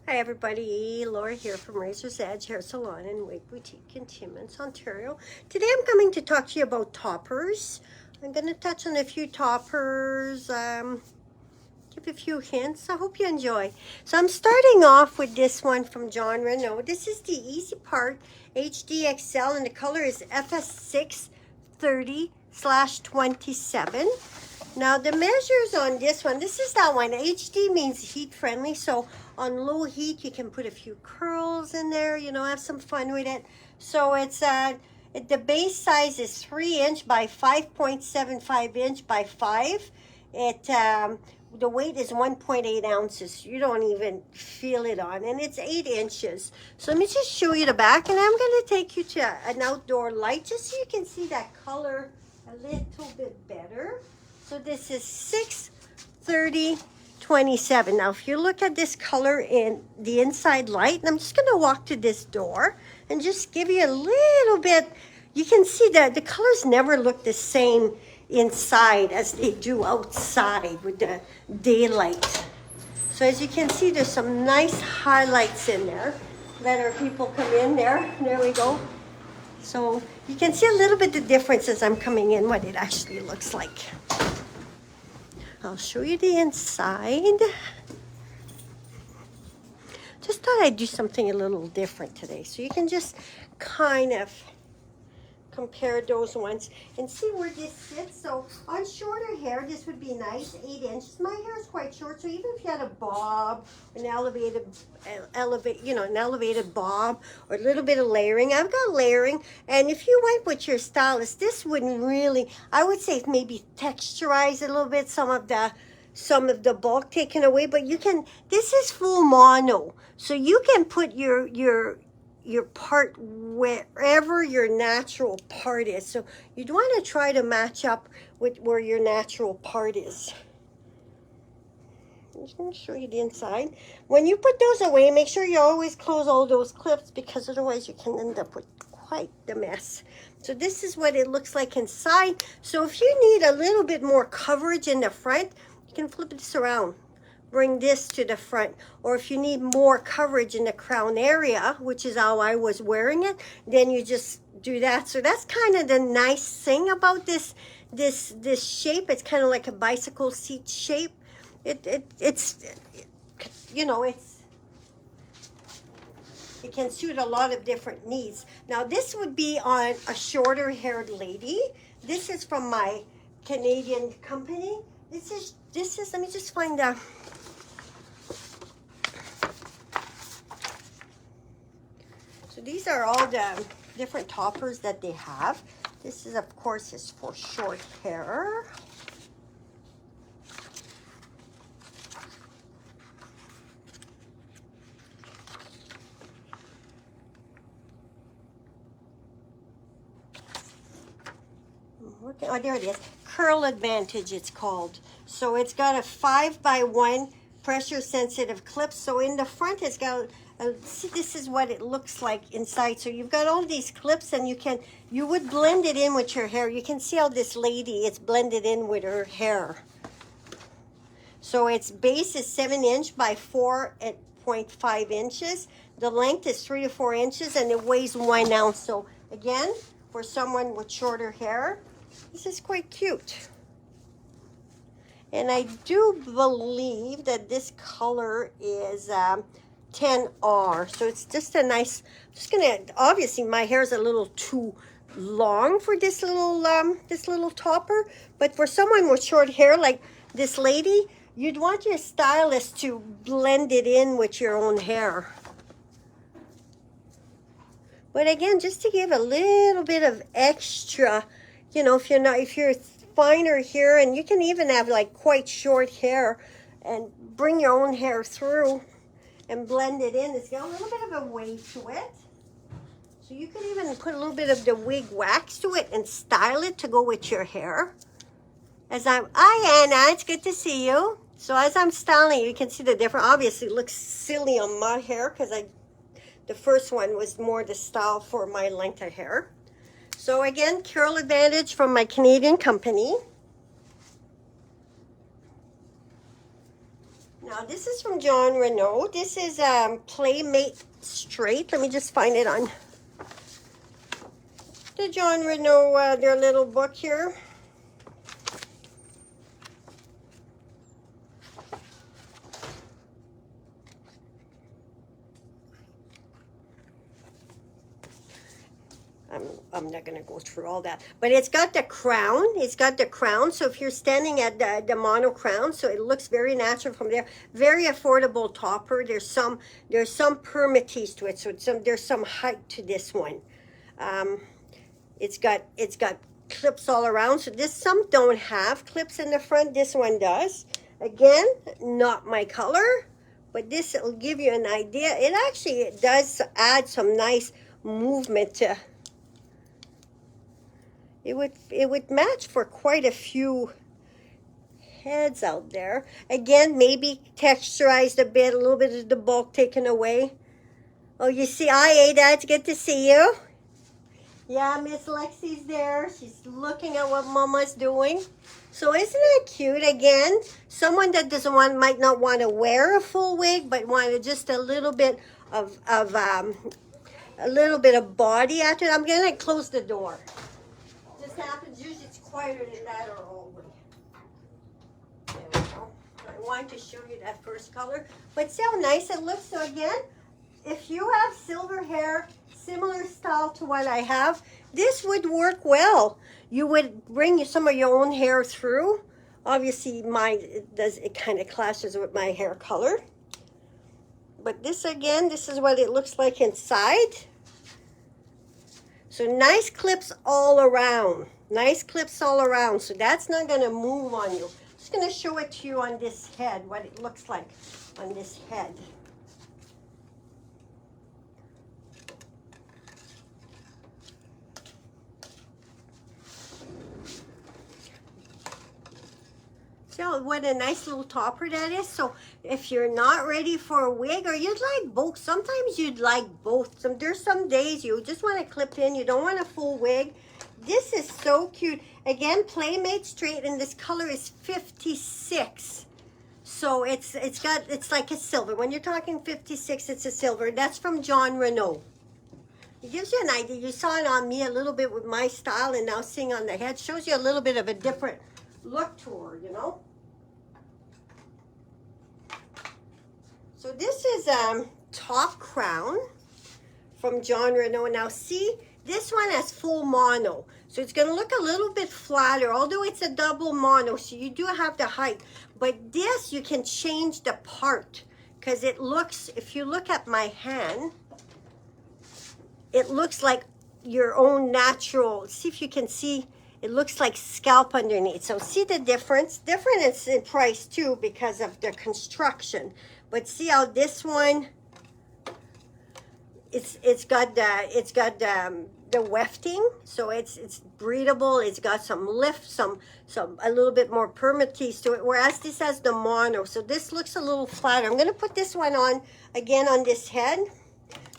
Hi everybody, Laura here from Razor's Edge Hair Salon and Wig Boutique in Timmins, Ontario. Today I'm coming to talk to you about toppers. I'm going to touch on a few toppers, give a few hints. I hope you enjoy. So I'm starting off with this one from Jon Renau. This is the Easy Part HD XL and the color is FS630/27. Now the measures on this one, this is that one. HD means heat friendly, so on low heat you can put a few curls in there, you know, have some fun with it. So it's the base size is 3" by 5.75" by 5. The weight is 1.8 ounces. You don't even feel it on, and it's 8 inches. So let me just show you the back, and I'm going to take you to an outdoor light just so you can see that color a little bit better. So this is 630/27. Now, if you look at this color in the inside light, and I'm just going to walk to this door and just give you a little bit. You can see that the colors never look the same inside as they do outside with the daylight. So as you can see, there's some nice highlights in there. Let our people come in there. There we go. So you can see a little bit the difference as I'm coming in, what it actually looks like. I'll show you the inside. Just thought I'd do something a little different today. So you can just kind of compare those ones and see where this sits. So on shorter hair, this would be nice, 8 inches. My hair is quite short, so even if you had a bob, an elevated bob, or a little bit of layering, I've got layering. And if you went with your stylist, this wouldn't really, I would say maybe texturize a little bit, some of the bulk taken away. But you can, this is full mono, so you can put your part wherever your natural part is. So you'd want to try to match up with where your natural part is. I'm just going to show you the inside. When you put those away, make sure you always close all those clips, because otherwise you can end up with quite the mess. So this is what it looks like inside. So if you need a little bit more coverage in the front, you can flip this around. Bring this to the front. Or if you need more coverage in the crown area, which is how I was wearing it, then you just do that. So that's kind of the nice thing about this shape. It's kind of like a bicycle seat shape. It's it can suit a lot of different needs. Now this would be on a shorter haired lady. This is from my Canadian company. This is let me just find the, so these are all the different toppers that they have. This is, of course, is for short hair. Oh, there it is. Curl Advantage, it's called. So it's got a 5x1 pressure sensitive clip. So in the front, it's got see, this is what it looks like inside. So you've got all these clips, and you would blend it in with your hair. You can see how this lady, it's blended in with her hair. So its base is 7" by 4.5 inches. The length is 3 to 4 inches, and it weighs 1 ounce. So again, for someone with shorter hair, this is quite cute. And I do believe that this color is 10R. So it's just a nice, obviously my hair is a little too long for this little topper. But for someone with short hair like this lady, you'd want your stylist to blend it in with your own hair. But again, just to give a little bit of extra, you know, if you're finer here, and you can even have like quite short hair and bring your own hair through and blend it in. It's got a little bit of a wave to it. So you could even put a little bit of the wig wax to it and style it to go with your hair. Hi Anna, it's good to see you. So as I'm styling, you can see the difference. Obviously it looks silly on my hair because the first one was more the style for my length of hair. So again, Curl Advantage from my Canadian company. Now this is from John Renault. This is Playmate Straight. Let me just find it on the John Renault, their little book here. I'm not going to go through all that, but it's got the crown. It's got the crown. So if you're standing at the mono crown, so it looks very natural from there. Very affordable topper. There's some permatease to it, so there's some height to this one. It's got clips all around. So some don't have clips in the front. This one does. Again, not my color, but this will give you an idea. It does add some nice movement to. It would match for quite a few heads out there. Again, maybe texturized a bit, a little bit of the bulk taken away. Oh, you see, Ada, it's good to see you. Yeah, Miss Lexi's there. She's looking at what Mama's doing. So isn't that cute? Again, someone that might not want to wear a full wig, but wanted just a little bit of body after it. I'm gonna close the door. Happens usually it's quieter than that or over. There we go. I wanted to show you that first color, but see how nice it looks. So again, if you have silver hair, similar style to what I have, this would work well. You would bring some of your own hair through. Obviously mine it kind of clashes with my hair color, but this is what it looks like inside. So nice clips all around. Nice clips all around. So that's not going to move on you. I'm just going to show it to you on this head, what it looks like on this head. So what a nice little topper that is. So if you're not ready for a wig, or you'd like both, sometimes you'd like both. There's some days you just want to clip in, you don't want a full wig. This is so cute. Again, Playmate Straight, and this color is 56. So it's like a silver. When you're talking 56, it's a silver. That's from John Renault. It gives you an idea. You saw it on me a little bit with my style, and now seeing on the head shows you a little bit of a different look to her, you know. So this is top crown from John Renault. Now see, this one has full mono, so it's going to look a little bit flatter, although it's a double mono, so you do have the height. But this, you can change the part, because it looks, if you look at my hand, it looks like your own natural, see if you can see, it looks like scalp underneath. So see the difference? Difference in price too because of the construction. But see how this one, it's got the wefting, so it's breathable. It's got some lift, a little bit more permatease to it. Whereas this has the mono, so this looks a little flatter. I'm gonna put this one on again on this head,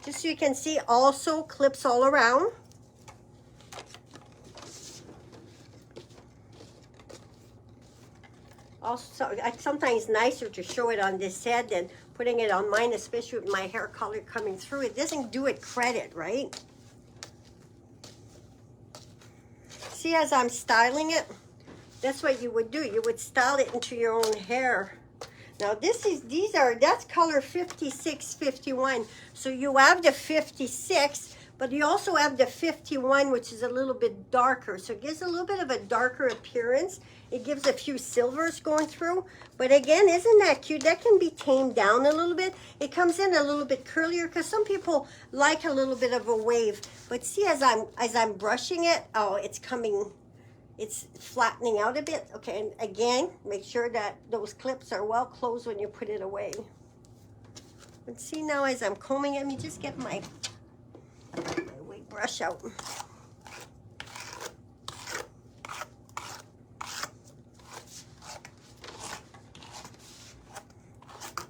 just so you can see. Also clips all around. Also, sometimes it's nicer to show it on this head than putting it on mine, especially with my hair color coming through. It doesn't do it credit, right? See, as I'm styling it, that's what you would do. You would style it into your own hair. Now that's color 56, 51. So you have the 56, but you also have the 51, which is a little bit darker. So it gives a little bit of a darker appearance. It gives a few silvers going through. But again, isn't that cute? That can be tamed down a little bit. It comes in a little bit curlier because some people like a little bit of a wave. But see, as I'm brushing it, oh, it's flattening out a bit. Okay, and again, make sure that those clips are well closed when you put it away. And see now, as I'm combing it, let me just get my wig brush out.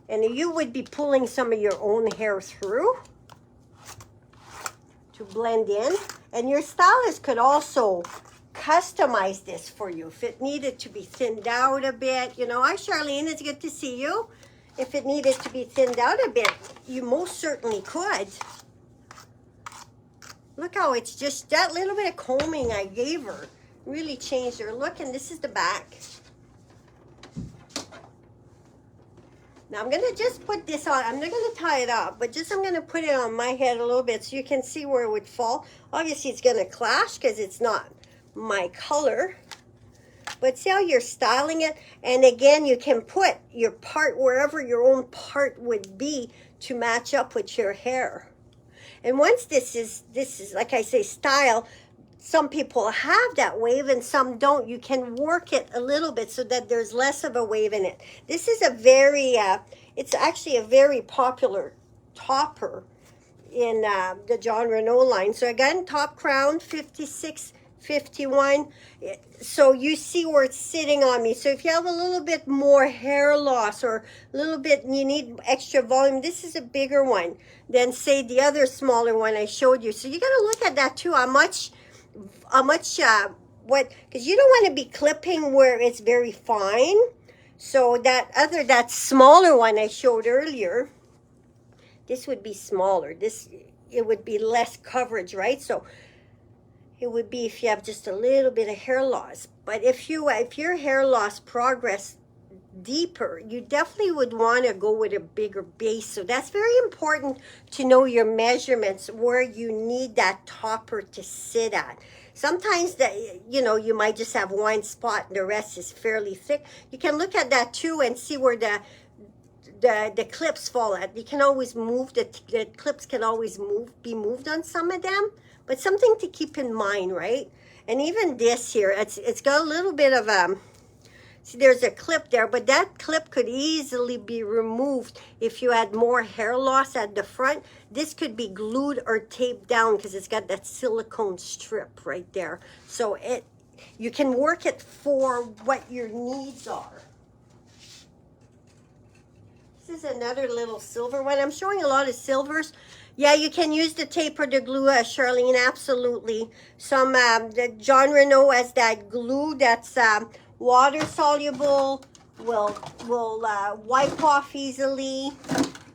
And you would be pulling some of your own hair through to blend in. And your stylist could also customize this for you if it needed to be thinned out a bit. You know, hi Charlene, it's good to see you. if it needed to be thinned out a bit, you most certainly could. Look how it's just that little bit of combing I gave her really changed her look. And this is the back. Now I'm gonna just put this on. I'm not gonna tie it up, but just I'm gonna put it on my head a little bit so you can see where it would fall. Obviously it's gonna clash because it's not my color. But see how you're styling it? And again, you can put your part wherever your own part would be to match up with your hair. And once this is like I say, style, some people have that wave and some don't. You can work it a little bit so that there's less of a wave in it. This is a very, it's actually a very popular topper in the Jon Renau line. So again, top crown, 56, 51. So you see where it's sitting on me. So if you have a little bit more hair loss or a little bbit, you need extra volume, this is a bigger one than say the other smaller one I showed you. So you got to look at that too. How much what, because you don't want to be clipping where it's very fine. So that smaller one I showed earlier, this would be smaller. It would be less coverage, right? So it would be if you have just a little bit of hair loss. But if your hair loss progress deeper, you definitely would want to go with a bigger base. So that's very important to know your measurements, where you need that topper to sit at. Sometimes you might just have one spot and the rest is fairly thick. You can look at that too and see where the clips fall at. You can always move the clips can always be moved on some of them, but something to keep in mind, right? And even this here, it's got a little bit of see, there's a clip there, but that clip could easily be removed if you had more hair loss at the front. This could be glued or taped down because it's got that silicone strip right there. So you can work it for what your needs are. This is another little silver one. I'm showing a lot of silvers. Yeah, you can use the tape or the glue, Charlene, absolutely. Some, the Jon Renau has that glue that's water soluble, will wipe off easily.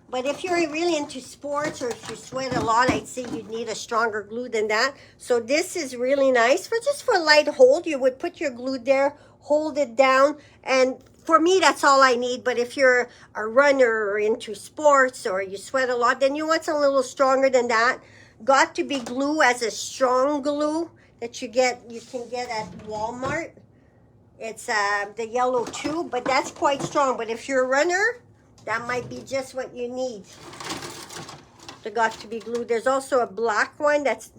But if you're really into sports or if you sweat a lot, I'd say you'd need a stronger glue than that. So this is really nice for just for light hold. You would put your glue there, hold it down, and for me, that's all I need. But if you're a runner or into sports or you sweat a lot, then you want something a little stronger than that. Got to be glue as a strong glue that you can get at Walmart. It's the yellow tube, but that's quite strong. But if you're a runner, that might be just what you need. The Got to be glue. There's also a black one that's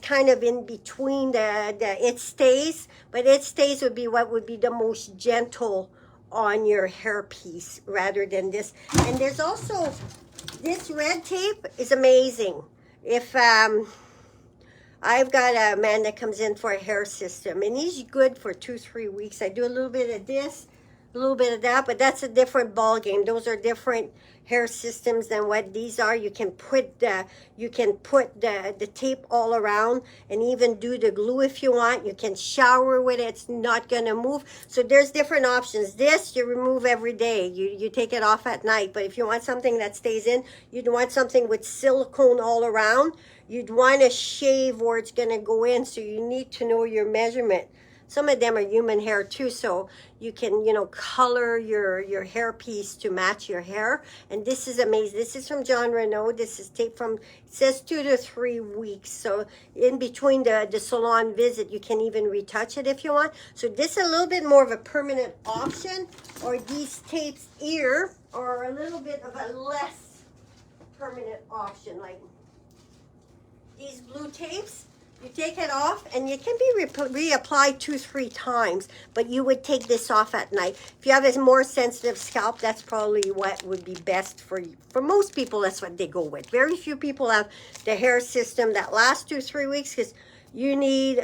kind of in between the It Stays, but It Stays would be what would be the most gentle on your hair piece rather than this. And there's also this red tape is amazing. If I've got a man that comes in for a hair system and he's good for 2-3 weeks. I do a little bit of this, a little bit of that, but that's a different ball game. Those are different hair systems than what these are. You can put the tape all around and even do the glue if you want. You can shower with it. It's not going to move. So there's different options. This you remove every day. You take it off at night. But if you want something that stays in, you'd want something with silicone all around. You'd want to shave where it's going to go in. So you need to know your measurement. Some of them are human hair too, so you can, color your hair piece to match your hair. And this is amazing. This is from Jon Renau. This is tape from, it says 2 to 3 weeks. So in between the salon visit, you can even retouch it if you want. So this is a little bit more of a permanent option, or these tapes here are a little bit of a less permanent option. Like these blue tapes, you take it off and it can be reapplied 2-3 times, but you would take this off at night. If you have a more sensitive scalp, that's probably what would be best for you. For most people, that's what they go with. Very few people have the hair system that lasts 2-3 weeks because you need,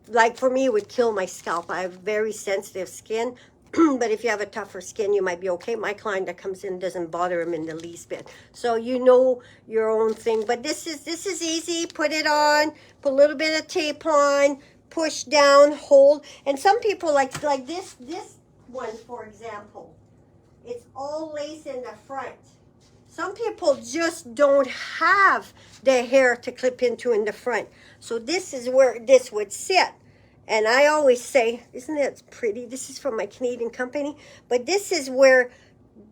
like for me, it would kill my scalp. I have very sensitive skin. But if you have a tougher skin, you might be okay. My client that comes in doesn't bother him in the least bit. So you know your own thing. But this is easy. Put it on. Put a little bit of tape on. Push down. Hold. And some people like this one, for example. It's all lace in the front. Some people just don't have the hair to clip into in the front. So this is where this would sit. And I always say, isn't that pretty? This is from my Canadian company. But this is where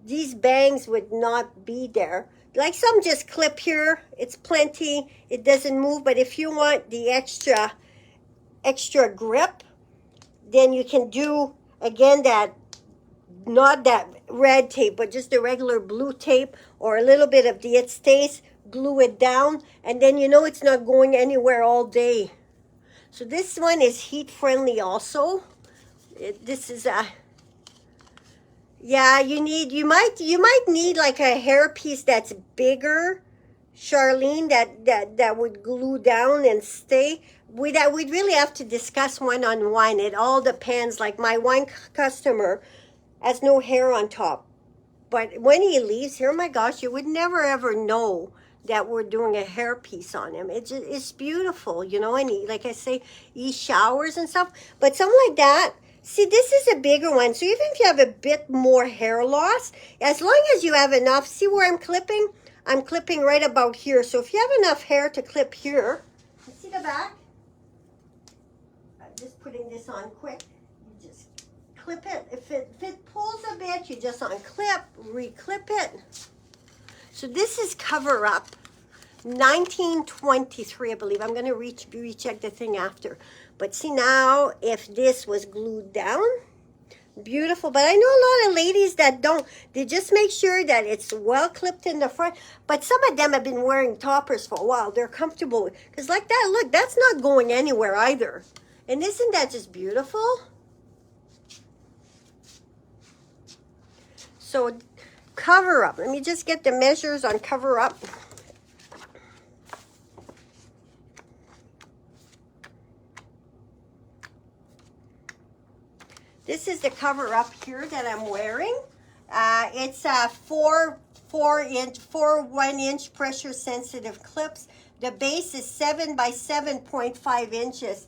these bangs would not be there. Like some just clip here. It's plenty. It doesn't move. But if you want the extra grip, then you can do, again, that, not that red tape, but just the regular blue tape or a little bit of the It Stays, glue it down, and then you know it's not going anywhere all day. So this one is heat friendly also. This is a, yeah, you might need like a hair piece that's bigger, Charlene, that would glue down and stay. We'd really have to discuss one-on-one. It all depends. Like my one customer has no hair on top. But when he leaves here, oh my gosh, you would never ever know that we're doing a hair piece on him. It's beautiful, you know, and he, like I say, he showers and stuff. But something like that, see, this is a bigger one. So even if you have a bit more hair loss, as long as you have enough, see where I'm clipping? I'm clipping right about here. So if you have enough hair to clip here, you see the back? I'm just putting this on quick. You just clip it. If it pulls a bit, you just unclip, reclip it. So this is Cover Up, 1923, I believe. I'm going to recheck the thing after. But see now, if this was glued down, beautiful. But I know a lot of ladies that don't. They just make sure that it's well clipped in the front. But some of them have been wearing toppers for a while. They're comfortable. Because like that, look, that's not going anywhere either. And isn't that just beautiful? So Cover Up. Let me just get the measures on Cover Up. This is the Cover Up here that I'm wearing. It's a 4 1-inch pressure sensitive clips. The base is 7 by 7.5 inches.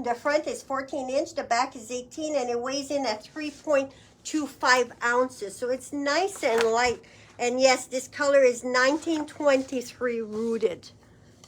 The front is 14 inch, the back is 18, and it weighs in at 3.25 ounces. So it's nice and light. And yes, this color is 1923 Rooted.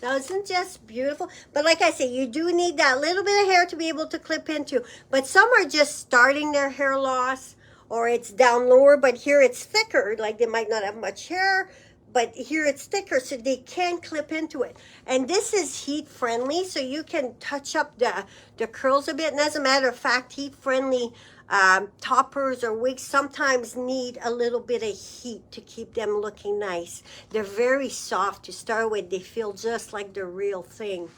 Now, isn't just beautiful? But like I say, you do need that little bit of hair to be able to clip into. But some are just starting their hair loss, or it's down lower, but here it's thicker. Like they might not have much hair, but here it's thicker, so they can clip into it. And this is heat friendly, so you can touch up the curls a bit. And as a matter of fact, heat friendly toppers or wigs sometimes need a little bit of heat to keep them looking nice. They're very soft to start with. They feel just like the real thing.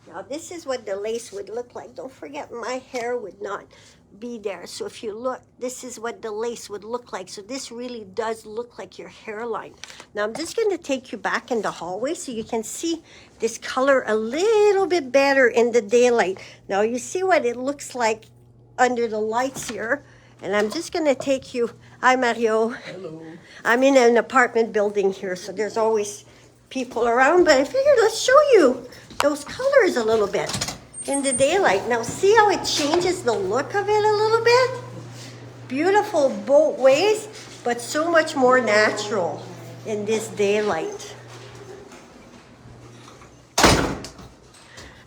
Now this is what the lace would look like. Don't forget, my hair would not be there. So if you look, this is what the lace would look like. So this really does look like your hairline. Now I'm just going to take you back in the hallway so you can see this color a little bit better in the daylight. Now you see what it looks like under the lights here. And I'm just going to take you. Hi, Mario. Hello. I'm in an apartment building here, so there's always people around. But I figured let's show you those colors a little bit in the daylight. Now see how it changes the look of it a little bit? Beautiful both ways, but so much more natural in this daylight.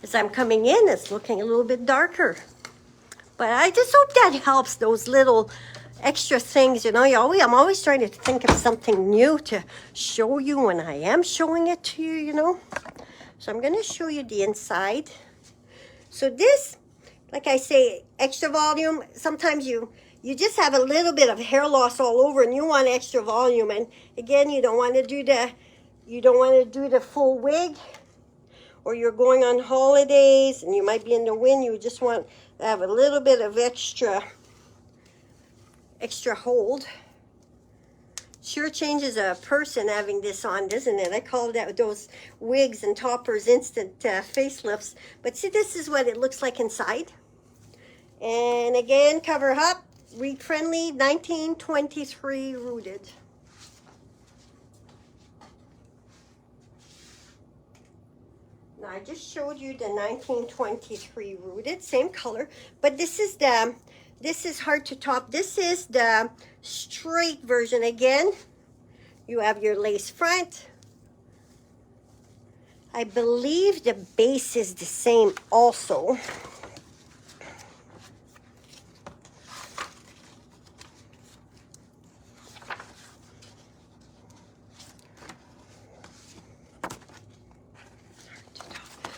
As I'm coming in, it's looking a little bit darker. But I just hope that helps, those little extra things, you know. I'm always trying to think of something new to show you when I am showing it to you, you know. So I'm going to show you the inside. So this, like I say, extra volume. Sometimes you just have a little bit of hair loss all over and you want extra volume. And again, you don't want to do the full wig, or you're going on holidays and you might be in the wind. You just want to have a little bit of extra hold. Sure changes a person having this on, doesn't it? I call that those wigs and toppers instant facelifts. But see, this is what it looks like inside. And again, Cover Up, read friendly, 1923 Rooted. Now I just showed you the 1923 Rooted, same color, but this is the This is hard to top. This is the straight version. Again, you have your lace front. I believe the base is the same also.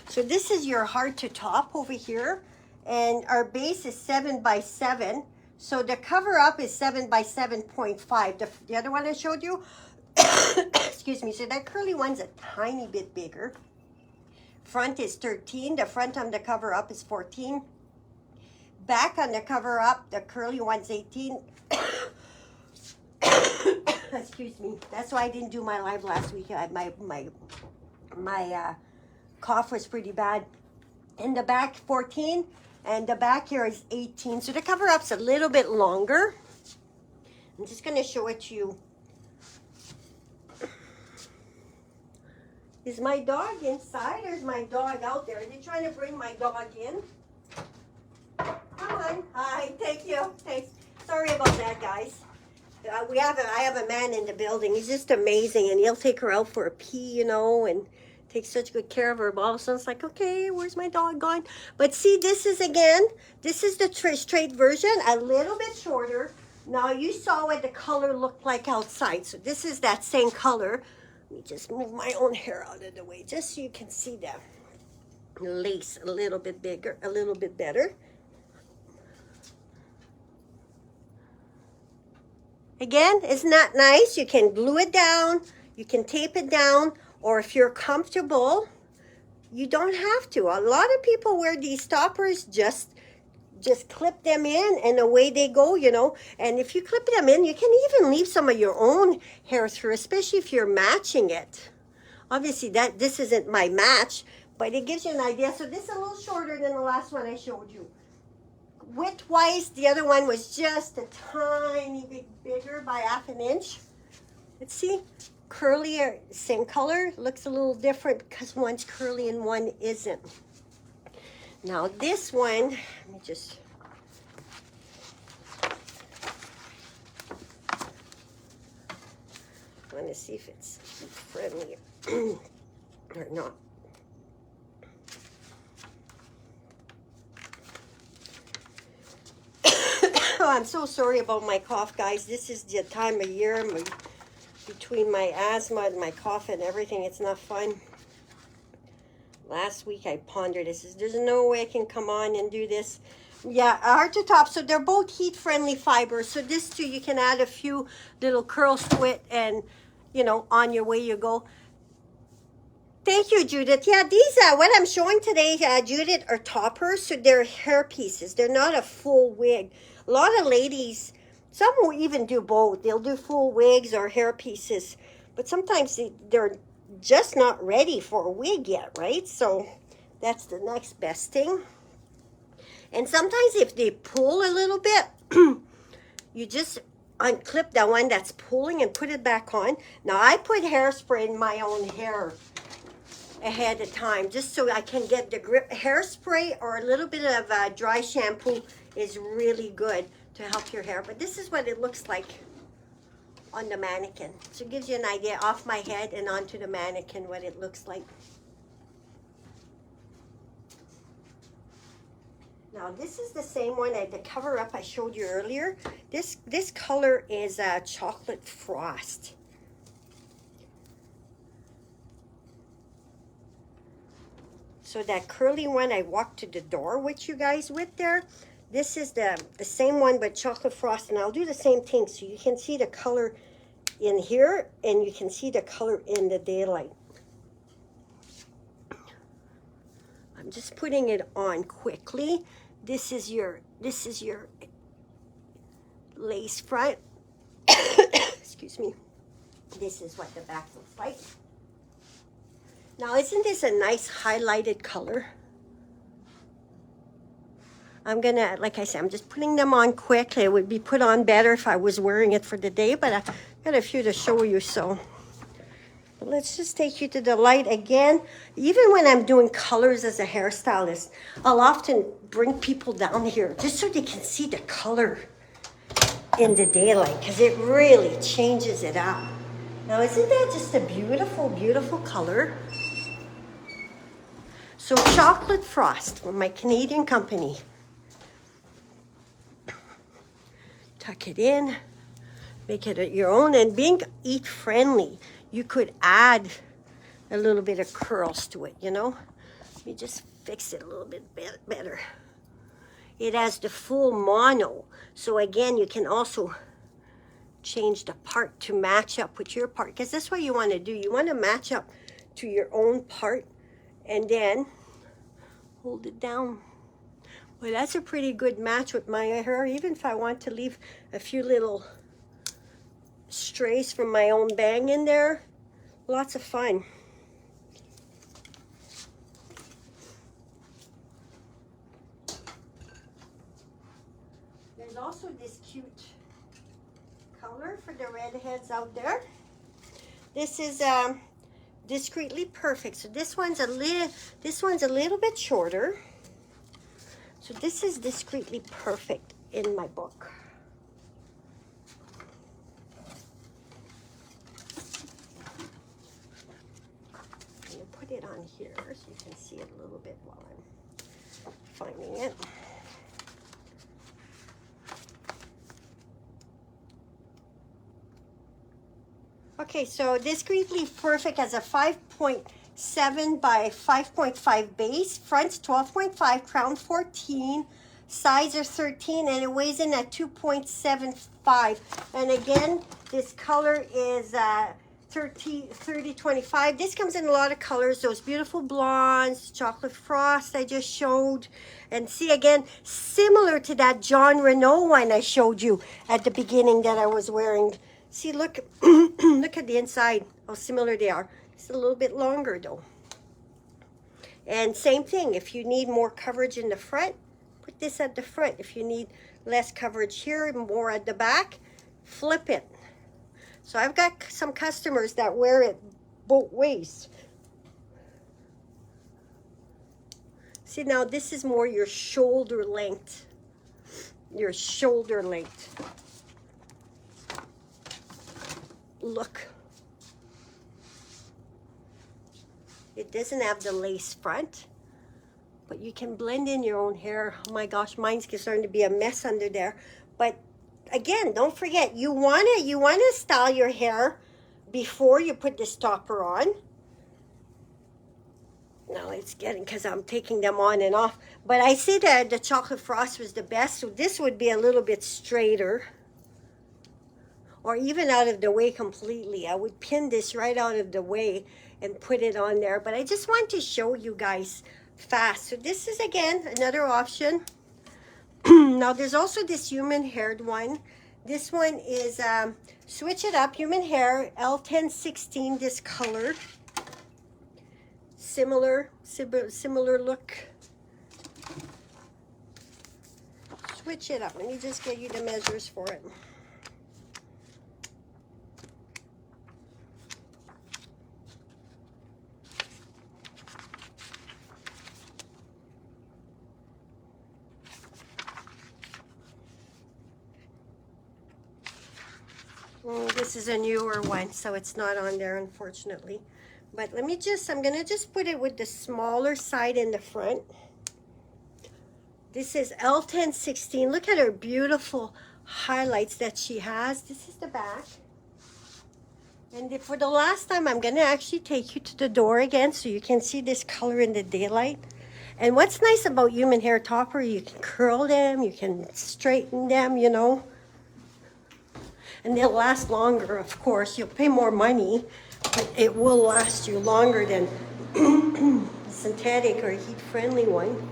So this is your hard to top over here. And our base is 7 by 7. So the cover up is 7 by 7.5. The other one I showed you, excuse me, so that curly one's a tiny bit bigger. Front is 13. The front on the cover up is 14. Back on the cover up, the curly one's 18. Excuse me. That's why I didn't do my live last week. My cough was pretty bad. In the back, 14. And the back here is 18. So the cover up's a little bit longer. I'm just going to show it to you. Is my dog inside or is my dog out there? Are they trying to bring my dog in? Come on. Hi. Thank you. Thanks. Sorry about that, guys. I have a man in the building. He's just amazing. And he'll take her out for a pee, you know, and takes such good care of her. But all of a sudden it's like, okay, where's my dog gone? But see, this is the straight version, a little bit shorter. Now you saw what the color looked like outside. So this is that same color. Let me just move my own hair out of the way just so you can see the lace a little bit bigger, a little bit better. Again, isn't that nice? You can glue it down, you can tape it down, or if you're comfortable, you don't have to. A lot of people wear these stoppers, just clip them in and away they go, you know. And if you clip them in, you can even leave some of your own hair through, especially if you're matching it. Obviously, this isn't my match, but it gives you an idea. So this is a little shorter than the last one I showed you. Width-wise, the other one was just a tiny bit bigger by ½ an inch. Let's see. Curlier, same color, looks a little different because one's curly and one isn't. Now this one, let me just, I want to see if it's friendly or not. Oh, I'm so sorry about my cough, guys. This is the time of year between my asthma and my cough and everything. It's not fun. Last week I pondered this. There's no way I can come on and do this. Yeah, hard to top. So they're both heat-friendly fibers. So this too, you can add a few little curls to it and, you know, on your way you go. Thank you, Judith. Yeah, these, what I'm showing today, Judith, are toppers. So they're hair pieces. They're not a full wig. A lot of ladies, some will even do both. They'll do full wigs or hair pieces. But sometimes they're just not ready for a wig yet, right? So that's the next best thing. And sometimes if they pull a little bit, you just unclip that one that's pulling and put it back on. Now I put hairspray in my own hair ahead of time just so I can get the grip. Hairspray or a little bit of dry shampoo is really good to help your hair. But this is what it looks like on the mannequin. So it gives you an idea off my head and onto the mannequin what it looks like. Now this is the same one, the cover up I showed you earlier. This color is chocolate frost. So that curly one I walked to the door with you guys with there. This is the same one but chocolate frost, and I'll do the same thing so you can see the color in here and you can see the color in the daylight. I'm just putting it on quickly. This is your lace front. Excuse me. This is what the back looks like. Now, isn't this a nice highlighted color? I'm gonna, like I said, I'm just putting them on quick. It would be put on better if I was wearing it for the day, but I got a few to show you, so. Let's just take you to the light again. Even when I'm doing colors as a hairstylist, I'll often bring people down here just so they can see the color in the daylight, because it really changes it up. Now, isn't that just a beautiful, beautiful color? So Chocolate Frost from my Canadian company. Tuck it in, make it your own, and being eat friendly, you could add a little bit of curls to it, you know? Let me just fix it a little bit better. It has the full mono, so again, you can also change the part to match up with your part, because that's what you want to do. You want to match up to your own part, and then hold it down. Well, that's a pretty good match with my hair, even if I want to leave a few little strays from my own bang in there. Lots of fun. There's also this cute color for the redheads out there. This is Discreetly Perfect. So this one's a little bit shorter. So this is Discreetly Perfect in my book. I'm going to put it on here so you can see it a little bit while I'm finding it. Okay, so Discreetly Perfect has a 5.7 by 5.5 base, front's 12.5, crown 14, sides are 13, and it weighs in at 2.75. And again, this color is 3025. This comes in a lot of colors, those beautiful blondes, Chocolate Frost I just showed. And see, again, similar to that John Renault one I showed you at the beginning that I was wearing. See, look, look at the inside, how similar they are. It's a little bit longer though. And same thing, if you need more coverage in the front, put this at the front. If you need less coverage here, more at the back, flip it. So I've got some customers that wear it both ways. See, now this is more your shoulder length. Your shoulder length. Look. It doesn't have the lace front, but you can blend in your own hair. Oh my gosh, mine's starting to be a mess under there. But again, don't forget, you wanna style your hair before you put this topper on. Now it's getting, because I'm taking them on and off. But I see that the Chocolate Frost was the best, so this would be a little bit straighter. Or even out of the way completely. I would pin this right out of the way and put it on there. But I just want to show you guys fast. So this is, again, another option. Now, there's also this human-haired one. This one is Switch It Up, human hair, L1016, this color. Similar look. Switch it up. Let me just get you the measures for it. This is a newer one, so it's not on there, unfortunately. But let me I'm gonna just put it with the smaller side in the front. This is L1016. Look at her beautiful highlights that she has. This is the back. And for the last time, I'm gonna actually take you to the door again so you can see this color in the daylight. And what's nice about human hair topper, you can curl them, you can straighten them, you know. And they'll last longer, of course. You'll pay more money, but it will last you longer than a synthetic or a heat-friendly one.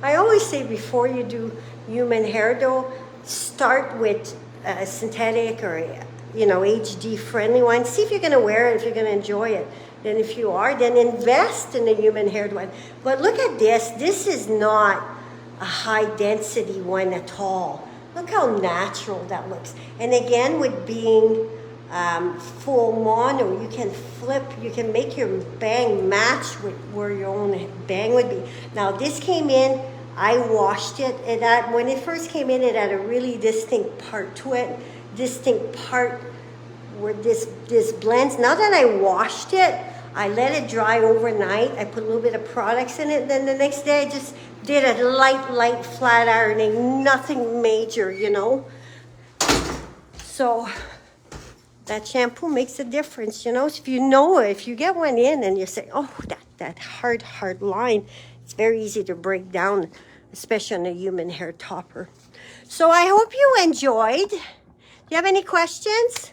I always say before you do human hair, though, start with a synthetic or, you know, HD-friendly one. See if you're going to wear it, if you're going to enjoy it. Then if you are, then invest in a human-haired one. But look at this. This is not a high-density one at all. Look how natural that looks. And again, with being full mono. You can flip, you can make your bang match with where your own bang would be. Now this came in, I washed it, and when it first came in, it had a really distinct part to it, distinct part where this blends. Now that I washed it, I let it dry overnight. I put a little bit of products in it. Then the next day I just did a light flat ironing, nothing major, you know. So that shampoo makes a difference, you know. So if you get one in and you say, oh, that hard line, it's very easy to break down, especially on a human hair topper. So I hope you enjoyed. Do you have any questions?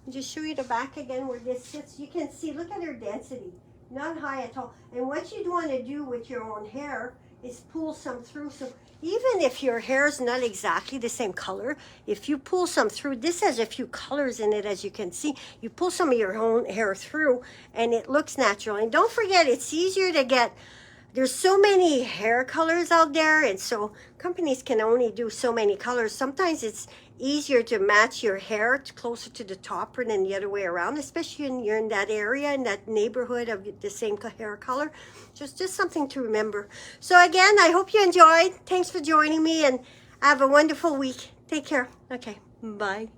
Just show you the back again where this sits. You can see, look at her density, not high at all. And what you'd want to do with your own hair is pull some through. So even if your hair is not exactly the same color, if you pull some through, this has a few colors in it, as you can see. You pull some of your own hair through and it looks natural. And don't forget, it's easier to get, there's so many hair colors out there, and so companies can only do so many colors. Sometimes it's easier to match your hair closer to the topper than the other way around, especially when you're in that area, in that neighborhood of the same hair color. Just something to remember. So again, I hope you enjoyed. Thanks for joining me, and have a wonderful week. Take care. Okay, bye.